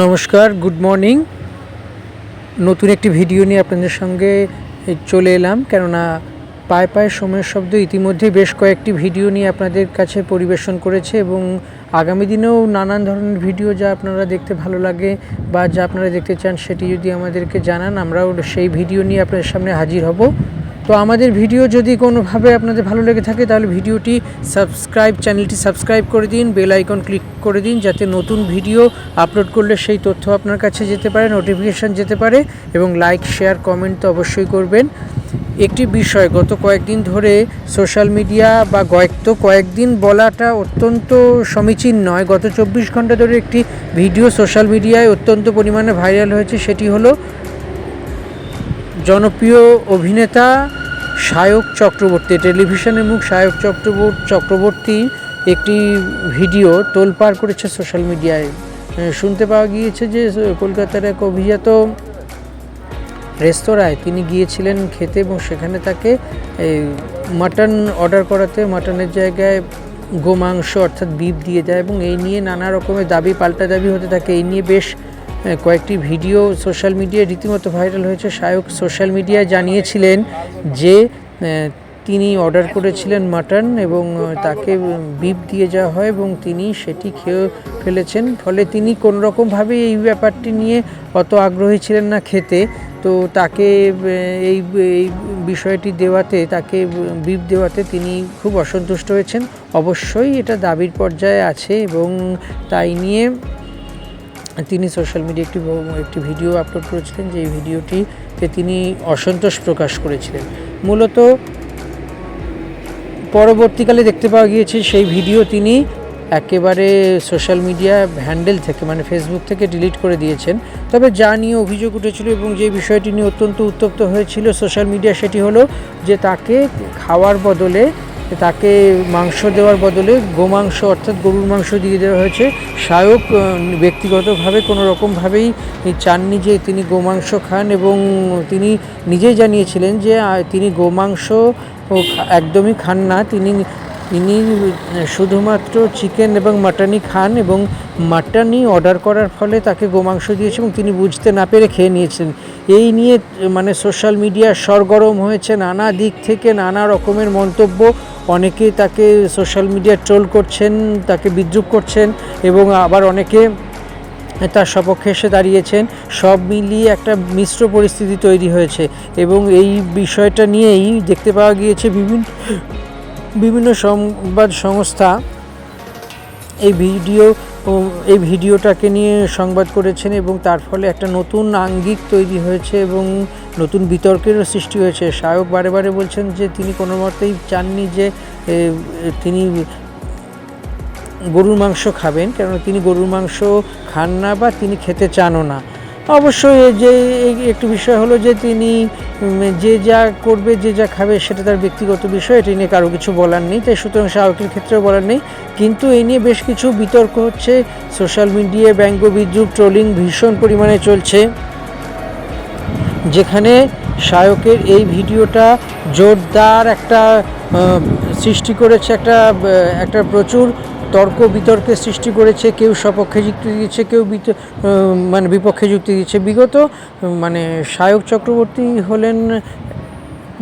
নমস্কার, good morning. নতুন একটি ভিডিও নিয়ে আপনাদের সঙ্গে চলে এলাম, কেননা পায়ে পায়ে সময়ের শব্দ ইতিমধ্যেই বেশ কয়েকটি ভিডিও নিয়ে আপনাদের কাছে পরিবেশন করেছে এবং আগামী দিনেও নানান ধরনের ভিডিও যা আপনারা দেখতে ভালো লাগে বা যা আপনারা দেখতে চান সেটি যদি আমাদেরকে জানান, আমরাও সেই ভিডিও নিয়ে আপনাদের সামনে হাজির হব। তো আমাদের ভিডিও যদি কোনোভাবে আপনাদের ভালো লেগে থাকে তাহলে ভিডিওটি চ্যানেলটি সাবস্ক্রাইব করে দিন, বেল আইকন ক্লিক করে দিন, যাতে নতুন ভিডিও আপলোড করলে সেই তথ্য আপনার কাছে যেতে পারে, নোটিফিকেশান যেতে পারে। এবং লাইক, শেয়ার, কমেন্ট তো অবশ্যই করবেন। একটি বিষয় গত কয়েকদিন ধরে সোশ্যাল মিডিয়া বা কয়েকদিন বলাটা অত্যন্ত সমীচীন নয়, গত 24 ঘন্টা ধরে একটি ভিডিও সোশ্যাল মিডিয়ায় অত্যন্ত পরিমাণে ভাইরাল হয়েছে। সেটি হলো জনপ্রিয় অভিনেতা সায়ক চক্রবর্তী, টেলিভিশনের মুখ সায়ক চক্রবর্তী একটি ভিডিও তোলপাড় করেছে সোশ্যাল মিডিয়ায়। শুনতে পাওয়া গিয়েছে যে কলকাতার এক অভিজাত রেস্তোরাঁয় তিনি গিয়েছিলেন খেতে এবং সেখানে তাকে মাটন অর্ডার করাতে মাটনের জায়গায় গোমাংস অর্থাৎ বিফ দিয়ে দেয় এবং এই নিয়ে নানা রকমের পাল্টা দাবি হতে থাকে। এই নিয়ে বেশ কয়েকটি ভিডিও সোশ্যাল মিডিয়ায় রীতিমতো ভাইরাল হয়েছে। সায়ক সোশ্যাল মিডিয়ায় জানিয়েছিলেন যে তিনি অর্ডার করেছিলেন মাটন এবং তাকে বিফ দিয়ে যাওয়া হয় এবং তিনি সেটি খেয়ে ফেলেছেন। ফলে তিনি কোনোরকমভাবে এই ব্যাপারটি নিয়ে অত আগ্রহী ছিলেন না খেতে। তো তাকে এই বিষয়টি দেওয়াতে, তাকে বিফ দেওয়াতে তিনি খুব অসন্তুষ্ট হয়েছেন। অবশ্যই এটা দাবির পর্যায়ে আছে এবং তাই নিয়ে তিনি সোশ্যাল মিডিয়ায় একটি ভিডিও আপলোড করেছিলেন, যে ভিডিওটিতে তিনি অসন্তোষ প্রকাশ করেছিলেন। মূলত পরবর্তীকালে দেখতে পাওয়া গিয়েছে সেই ভিডিও তিনি একেবারে সোশ্যাল মিডিয়া হ্যান্ডেল থেকে, মানে ফেসবুক থেকে ডিলিট করে দিয়েছেন। তবে যা নিয়ে অভিযোগ উঠেছিল এবং যে বিষয়টি নিয়ে অত্যন্ত উত্তপ্ত হয়েছিল সোশ্যাল মিডিয়া, সেটি হলো যে তাকে খাওয়ার বদলে, তাকে মাংস দেওয়ার বদলে গোমাংস অর্থাৎ গরুর মাংস দিয়ে দেওয়া হয়েছে। সায়ক ব্যক্তিগতভাবে কোনো রকমভাবেই চাননি যে তিনি গোমাংস খান এবং তিনি নিজেই জানিয়েছিলেন যে তিনি গোমাংস একদমই খান না। তিনি শুধুমাত্র চিকেন এবং মাটনই খান এবং মাটনই অর্ডার করার ফলে তাকে গোমাংস দিয়েছে এবং তিনি বুঝতে না পেরে খেয়ে নিয়েছেন। এই নিয়ে মানে সোশ্যাল মিডিয়া সরগরম হয়েছে, নানা দিক থেকে নানা রকমের মন্তব্য। অনেকে তাকে সোশ্যাল মিডিয়া ট্রোল করছেন, তাকে বিদ্রূপ করছেন এবং আবার অনেকে তার সপক্ষে এসে দাঁড়িয়েছেন। সব মিলিয়ে একটা মিশ্র পরিস্থিতি তৈরি হয়েছে এবং এই বিষয়টা নিয়েই দেখতে পাওয়া গিয়েছে বিভিন্ন সংবাদ সংস্থা এই ভিডিওটাকে নিয়ে সংবাদ করেছেন এবং তার ফলে একটা নতুন আঙ্গিক তৈরি হয়েছে এবং নতুন বিতর্কেরও সৃষ্টি হয়েছে। সায়ক বারে বারে বলছেন যে তিনি কোনো মতেই চাননি যে তিনি গরুর মাংস খাবেন, কারণ তিনি গরুর মাংস খান না বা তিনি খেতে চানও না। অবশ্যই যে একটি বিষয় হলো যে তিনি যে যা করবে, যে যা খাবে সেটা তার ব্যক্তিগত বিষয়, এটি নিয়ে কারো কিছু বলার নেই। তাই সুতরাং সায়কের ক্ষেত্রেও বলার নেই। কিন্তু এই নিয়ে বেশ কিছু বিতর্ক হচ্ছে সোশ্যাল মিডিয়ায়, ব্যঙ্গ বিদ্রূপ, ট্রোলিং ভীষণ পরিমাণে চলছে, যেখানে সায়কের এই ভিডিওটা জোরদার একটা সৃষ্টি করেছে, একটা প্রচুর তর্ক বিতর্কের সৃষ্টি করেছে। কেউ সপক্ষে যুক্তি দিচ্ছে, কেউ বিপক্ষে যুক্তি দিচ্ছে। সায়ক চক্রবর্তী হলেন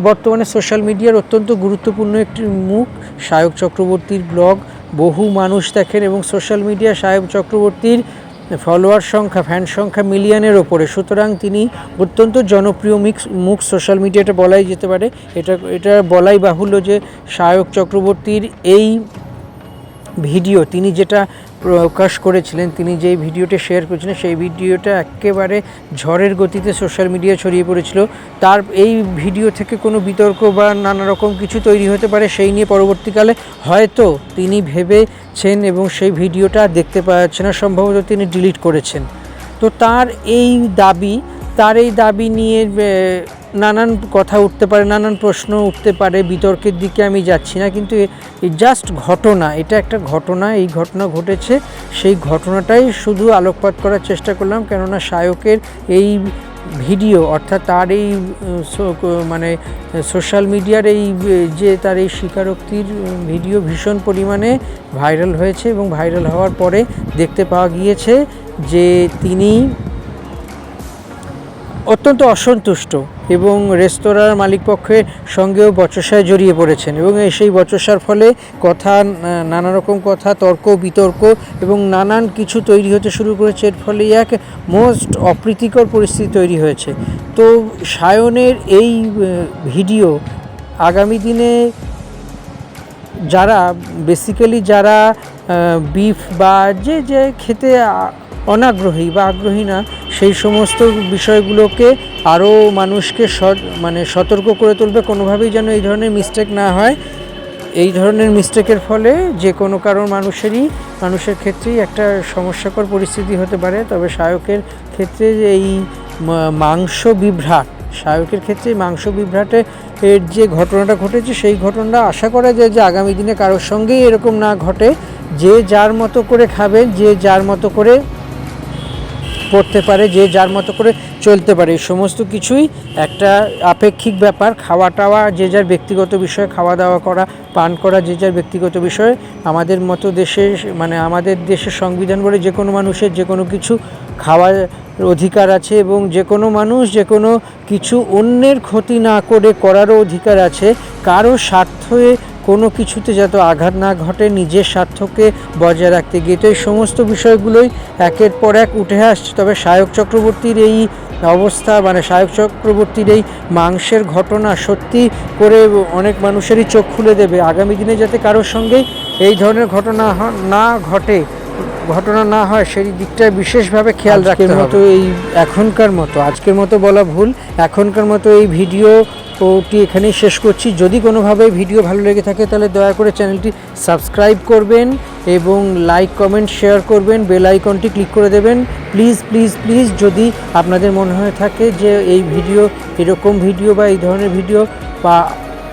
বর্তমানে সোশ্যাল মিডিয়ার অত্যন্ত গুরুত্বপূর্ণ একটি মুখ। সায়ক চক্রবর্তীর ব্লগ বহু মানুষ দেখেন এবং সোশ্যাল মিডিয়া সায়ক চক্রবর্তীর ফলোয়ার সংখ্যা, ফ্যান সংখ্যা মিলিয়নের ওপরে। সুতরাং তিনি অত্যন্ত জনপ্রিয় মুখ সোশ্যাল মিডিয়াটা বলাই যেতে পারে। এটা বলাই বাহুল্য যে সায়ক চক্রবর্তীর এই ভিডিও তিনি যেটা প্রকাশ করেছিলেন, তিনি যেই ভিডিওটা শেয়ার করেছিলেন, সেই ভিডিওটা একেবারে ঝড়ের গতিতে সোশ্যাল মিডিয়ায় ছড়িয়ে পড়েছিল। তার এই ভিডিও থেকে কোনো বিতর্ক বা নানা রকম কিছু তৈরি হতে পারে, সেই নিয়ে পরবর্তীকালে হয়তো তিনি ভেবেছেন এবং সেই ভিডিওটা দেখতে পাওয়া যাচ্ছে না, সম্ভবত তিনি ডিলিট করেছেন। তো তার এই দাবি নিয়ে নানান কথা উঠতে পারে, নানান প্রশ্ন উঠতে পারে। বিতর্কের দিকে আমি যাচ্ছি না, কিন্তু জাস্ট ঘটনা, এটা একটা ঘটনা, এই ঘটনা ঘটেছে, সেই ঘটনাটাই শুধু আলোকপাত করার চেষ্টা করলাম। কেননা সায়কের এই ভিডিও অর্থাৎ তার এই সোশ্যাল মিডিয়ার যে তার এই স্বীকারোক্তির ভিডিও ভীষণ পরিমাণে ভাইরাল হয়েছে এবং ভাইরাল হওয়ার পরে দেখতে পাওয়া গিয়েছে যে তিনি অত্যন্ত অসন্তুষ্ট এবং রেস্তোরাঁর মালিকপক্ষের সঙ্গেও বচসায় জড়িয়ে পড়েছেন এবং সেই বচসার ফলে নানা রকম কথা, তর্ক বিতর্ক এবং নানান কিছু তৈরি হতে শুরু করেছে। এর ফলে এক মোস্ট অপ্রীতিকর পরিস্থিতি তৈরি হয়েছে। তো সায়নের এই ভিডিও আগামী দিনে যারা বিফ বা যে খেতে অনাগ্রহী বা আগ্রহী না, সেই সমস্ত বিষয়গুলোকে আরও মানুষকে সতর্ক করে তুলবে, কোনোভাবেই যেন এই ধরনের মিস্টেক না হয়। এই ধরনের মিস্টেকের ফলে যে কোনো মানুষের ক্ষেত্রেই একটা সমস্যাকর পরিস্থিতি হতে পারে। তবে সায়কের ক্ষেত্রে এই সায়কের ক্ষেত্রে মাংস বিভ্রাটের যে ঘটনাটা ঘটেছে, সেই ঘটনাটা আশা করা যায় যে আগামী দিনে কারোর সঙ্গেই এরকম না ঘটে। যে যার মতো করে খাবেন, যে যার মতো করে পড়তে পারে, যে যার মতো করে চলতে পারে, এই সমস্ত কিছুই একটা আপেক্ষিক ব্যাপার। খাওয়া টাওয়া যে যার ব্যক্তিগত বিষয়, খাওয়া দাওয়া করা, পান করা যে যার ব্যক্তিগত বিষয়। আমাদের মতো দেশে আমাদের দেশের সংবিধান বলে যে কোনো মানুষের যে কোনো কিছু খাওয়ার অধিকার আছে এবং যে কোনো মানুষ যে কোনো কিছু অন্যের ক্ষতি না করে করারও অধিকার আছে। কারো স্বার্থে কোনো কিছুতে যাতে আঘাত না ঘটে, নিজের স্বার্থকে বজায় রাখতে গিয়ে। তো এই সমস্ত বিষয়গুলোই একের পর এক উঠে আসছে। তবে সায়ক চক্রবর্তীর এই অবস্থা, সায়ক চক্রবর্তীর এই মাংসের ঘটনা সত্যি করে অনেক মানুষেরই চোখ খুলে দেবে। আগামী দিনে যাতে কারোর সঙ্গেই এই ধরনের ঘটনা না হয়, সেই দিকটায় বিশেষভাবে খেয়াল রাখতে হবে। আজকের মতো বলা ভুল, এখনকার মতো এই ভিডিওটি এখানেই শেষ করছি। যদি কোনোভাবে ভিডিও ভালো লেগে থাকে তাহলে দয়া করে চ্যানেলটি সাবস্ক্রাইব করবেন এবং লাইক, কমেন্ট, শেয়ার করবেন, বেল আইকনটি ক্লিক করে দেবেন। প্লিজ যদি আপনাদের মনে হয়ে থাকে যে এরকম ভিডিও বা এই ধরনের ভিডিও বা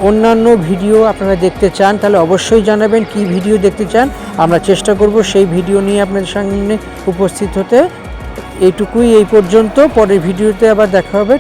অন্যান্য ভিডিও আপনারা দেখতে চান, তাহলে অবশ্যই জানাবেন কি ভিডিও দেখতে চান। আমরা চেষ্টা করব সেই ভিডিও নিয়ে আপনাদের সামনে উপস্থিত হতে। এই পর্যন্ত। পরের ভিডিওতে আবার দেখা হবে।